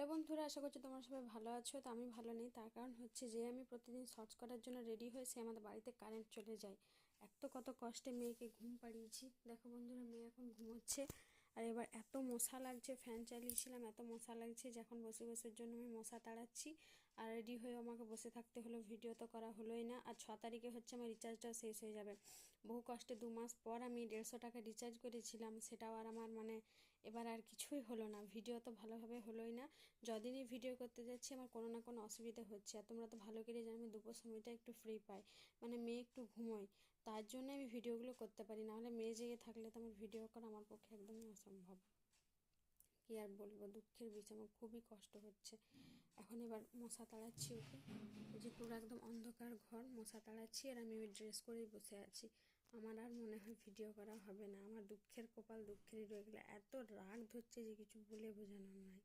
Hello বন্ধুরা, আশা করছি তোমরা সবাই ভালো আছো। তো আমি ভালো নেই, তার কারণ হচ্ছে যে আমি প্রতিদিন শর্টস করার জন্য রেডি হয়েছি, আমাদের বাড়িতে কারেন্ট চলে যায়। কত কষ্টে মেয়েকে ঘুম পাড়িয়েছি। দেখো বন্ধুরা, মেয়ে এখন ঘুমোচ্ছে। আর এবার এত মশা লাগছে, ফ্যান চালিয়েছিলাম, এত মশা লাগছে যে এখন বসে বসে জন্য আমি মশা তাড়াচ্ছি। আর রেডি হয়ে আমাকে বসে থাকতে হলো, ভিডিও তো করা হলোই না। আর 6 তারিখে হচ্ছে আমার রিচার্জটাও শেষ হয়ে যাবে। বহু কষ্টে 2 মাস পর আমি 150 টাকা রিচার্জ করেছিলাম, সেটাও আর আমার এবার আর কিছুই হলো না, ভিডিও তো ভালোভাবে হলোই না। যদিনই ভিডিও করতে যাচ্ছি আমার কোনো না কোনো অসুবিধা হচ্ছে। আর তোমরা তো ভালো করে জানো আমি দুপুর সময়টা একটু ফ্রি পাই, মেয়ে একটু ঘুমোয়, তার জন্য আমি ভিডিওগুলো করতে পারি। নাহলে মেয়ে জেগে থাকলে তো আমার ভিডিও করা আমার পক্ষে একদমই অসম্ভব। কী আর বলবো, দুঃখের বিষয়, আমার খুবই কষ্ট হচ্ছে। এখন এবার মশা তাড়াচ্ছি ওকে, যে পুরো একদম অন্ধকার ঘর, মশা তাড়াচ্ছি আর আমি ওই ড্রেস করেই বসে আছি। আমার আর মনে হয় ভিডিও করা হবে না। আমার দুঃখের কপাল দুঃখেরই রয়ে গেলো, এত রাগ ধরছে যে কিছু বলে বোঝানোর নয়।